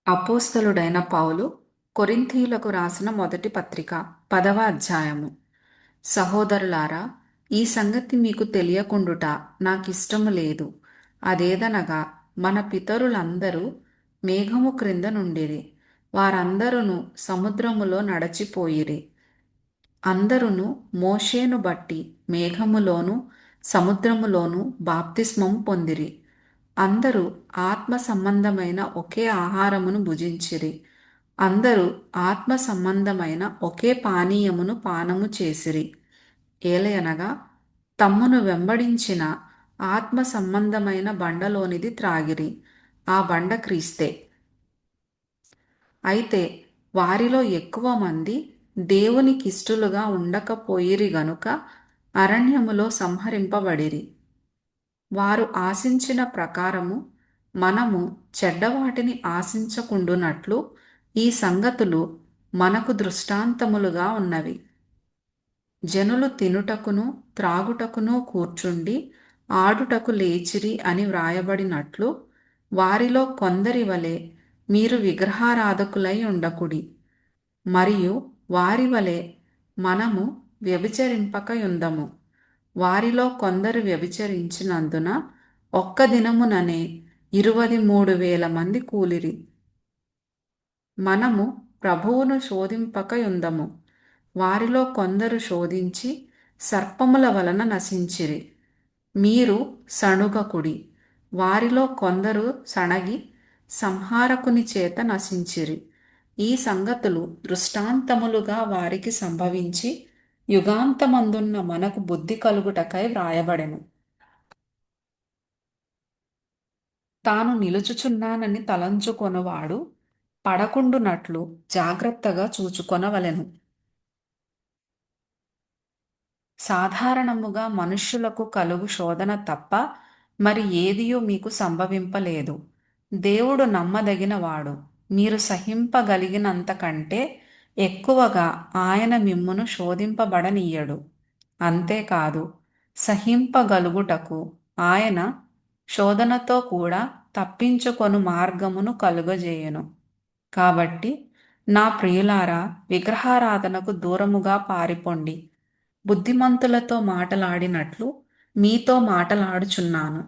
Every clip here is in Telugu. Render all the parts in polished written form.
అపోస్తలుడైన పౌలు కొరింథీయులకు రాసిన మొదటి పత్రిక 10వ అధ్యాయము. సహోదరులారా, ఈ సంగతి మీకు తెలియకుండుట నాకిష్టము లేదు. అదేదనగా మన పితరులందరూ మేఘము క్రింద నుండిరి. వారందరును సముద్రములో నడచిపోయిరి. అందరును మోషేను బట్టి మేఘములోను సముద్రములోను బాప్తిస్మము పొందిరి. అందరూ ఆత్మ సంబంధమైన ఒకే ఆహారమును భుజించిరి. అందరూ ఆత్మ సంబంధమైన ఒకే పానీయమును పానము చేసిరి. ఏలయనగా తమ్మును వెంబడించిన ఆత్మ సంబంధమైన బండలోనిది త్రాగిరి. ఆ బండ క్రీస్తే. అయితే వారిలో ఎక్కువ మంది దేవునికిష్టులుగా ఉండకపోయిరి గనుక అరణ్యములో సంహరింపబడిరి. వారు ఆశించిన ప్రకారము మనము చెడ్డవాటిని ఆశించకుండునట్లు ఈ సంగతులు మనకు దృష్టాంతములుగా ఉన్నవి. జనులు తినుటకును త్రాగుటకును కూర్చుండి ఆడుటకు లేచిరి అని వ్రాయబడినట్లు వారిలో కొందరి వలె మీరు విగ్రహారాధకులై ఉండకుడి. మరియు వారి వలె మనము వ్యభిచరింపకయుందము. వారిలో కొందరు వ్యభిచరించినందున ఒక్క దినముననే 23,000 మంది కూలిరి. మనము ప్రభువును శోధింపకయుందము. వారిలో కొందరు శోధించి సర్పముల వలన నశించిరి. మీరు సణుగకుడి. వారిలో కొందరు సణగి సంహారకుని చేత నశించిరి. ఈ సంగతులు దృష్టాంతములుగా వారికి సంభవించి యుగాంతమందున్న మనకు బుద్ధి కలుగుటకై వ్రాయబడెను. తాను నిలుచుచున్నానని తలంచుకొనువాడు పడకుండునట్లు జాగ్రత్తగా చూచుకొనవలెను. సాధారణముగా మనుష్యులకు కలుగు శోధన తప్ప మరి ఏదియూ మీకు సంభవింపలేదు. దేవుడు నమ్మదగినవాడు. మీరు సహింపగలిగినంత కంటే ఎక్కువగా ఆయన మిమ్మును శోధింపబడనీయడు. అంతేకాదు, సహింపగలుగుటకు ఆయన శోధనతో కూడా తప్పించుకొను మార్గమును కలుగజేయును. కాబట్టి నా ప్రియులారా, విగ్రహారాధనకు దూరముగా పారిపొండి. బుద్ధిమంతులతో మాటలాడినట్లు మీతో మాటలాడుచున్నాను.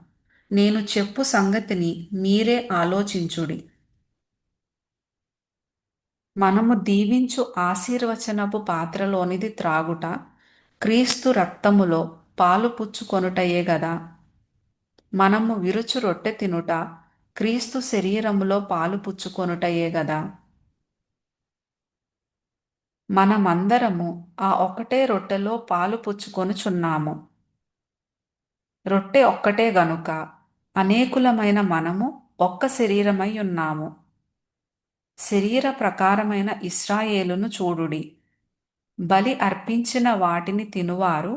నేను చెప్పు సంగతిని మీరే ఆలోచించుడి. మనము దీవించు ఆశీర్వచనపు పాత్రలోనిది త్రాగుట క్రీస్తు రక్తములో పాలు పుచ్చుకొనుటయే గదా. మనము విరుచు రొట్టె తినుట క్రీస్తు శరీరములో పాలు పుచ్చుకొనుటయే గదా. మనమందరము ఆ ఒకటే రొట్టెలో పాలు పుచ్చుకొనుచున్నాము. రొట్టె ఒక్కటే గనుక అనేకులమైన మనము ఒక్క శరీరమై ఉన్నాము. శరీర ప్రకారమైన ఇశ్రాయేలును చూడుడి. బలి అర్పించిన వాటిని తినువారు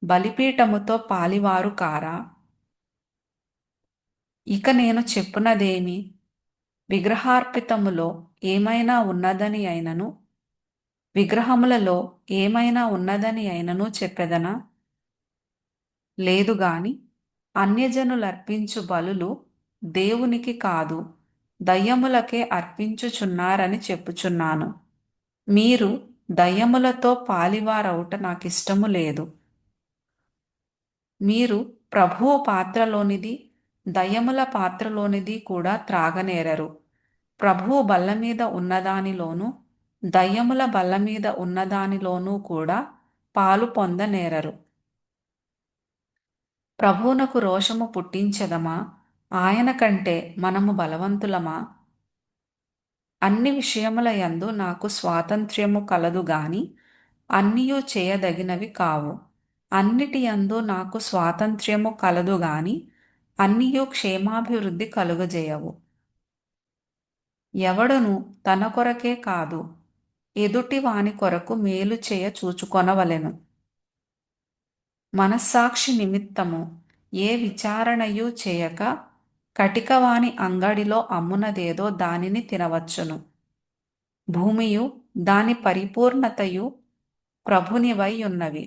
బలిపీఠముతో పాలివారు కారా? ఇక నేను చెప్పునదేమి? విగ్రహార్పితములో ఏమైనా ఉన్నదని అయినను, విగ్రహములలో ఏమైనా ఉన్నదని అయినను చెప్పెదనా? లేదుగాని అన్యజనులర్పించు బలులు దేవునికి కాదు, దయ్యములకే అర్పించుచున్నారని చెప్పుచున్నాను. మీరు దయ్యములతో పాలివారవుట నాకిష్టము లేదు. మీరు ప్రభువు పాత్రలోనిది దయ్యముల పాత్రలోనిది కూడా త్రాగనేరరు. ప్రభువు బల్ల మీద ఉన్నదానిలోనూ దయ్యముల బల్ల మీద ఉన్నదానిలోనూ కూడా పాలు పొందనేరరు. ప్రభువునకు రోషము పుట్టించెదమా? ఆయన కంటే మనము బలవంతులమా? అన్ని విషయముల యందు నాకు స్వాతంత్ర్యము కలదు గాని అన్నియూ చేయదగినవి కావు. అన్నిటి యందు నాకు స్వాతంత్ర్యము కలదు గాని అన్నియూ క్షేమాభివృద్ధి కలుగజేయవు. ఎవడును తన కొరకే కాదు, ఎదుటి వాని కొరకు మేలు చేయ చూచుకొనవలెను. మనస్సాక్షి నిమిత్తము ఏ విచారణయూ చేయక కటికవాని అంగడిలో అమ్మునదేదో దానిని తినవచ్చును. భూమియు దాని పరిపూర్ణతయు ప్రభునివై ఉన్నవి.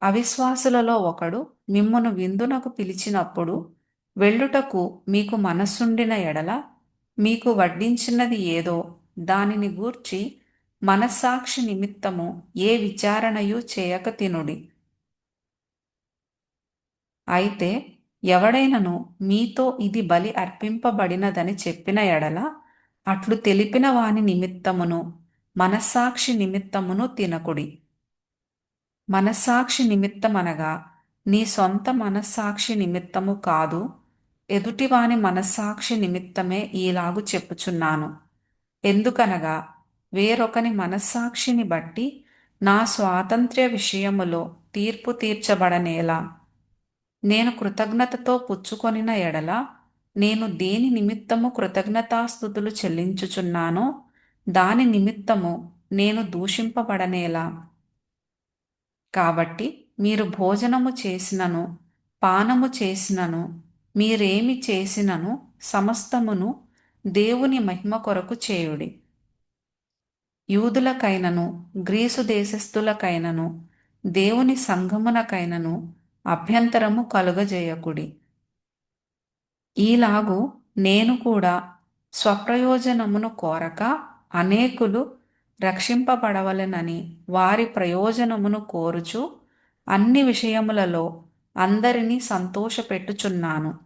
అవిశ్వాసులలో ఒకడు మిమ్మును విందునకు పిలిచినప్పుడు వెళ్ళుటకు మీకు మనస్సుండిన ఎడల మీకు వడ్డించినది ఏదో దానిని గూర్చి మనస్సాక్షి నిమిత్తము ఏ విచారణయు చేయక తినుడి. అయితే ఎవడైనను మీతో ఇది బలి అర్పింపబడినదని చెప్పిన ఎడల అట్లు తెలిపిన వాని నిమిత్తమును మనస్సాక్షి నిమిత్తమును తినకుడి. మనస్సాక్షి నిమిత్తమనగా నీ సొంత మనస్సాక్షి నిమిత్తము కాదు, ఎదుటివాని మనస్సాక్షి నిమిత్తమే ఈలాగు చెప్పుచున్నాను. ఎందుకనగా వేరొకని మనస్సాక్షిని బట్టి నా స్వాతంత్ర్య విషయములో తీర్పు తీర్చబడనేలా. నేను కృతజ్ఞతతో పుచ్చుకొనిన ఎడల నేను దేని నిమిత్తము కృతజ్ఞతాస్తుతులు చెల్లించుచున్నానో దాని నిమిత్తము నేను దూషింపబడనేలా. కాబట్టి మీరు భోజనము చేసినను పానము చేసినను మీరేమి చేసినను సమస్తమును దేవుని మహిమ కొరకు చేయుడి. యూదులకైనను గ్రీసు దేశస్థులకైనను దేవుని సంఘమునకైనను అభ్యంతరము కలుగజేయకుడి. ఈలాగు నేను కూడా స్వప్రయోజనమును కోరక అనేకులు రక్షింపబడవలెనని వారి ప్రయోజనమును కోరుచు అన్ని విషయములలో అందరినీ సంతోషపెట్టుచున్నాను.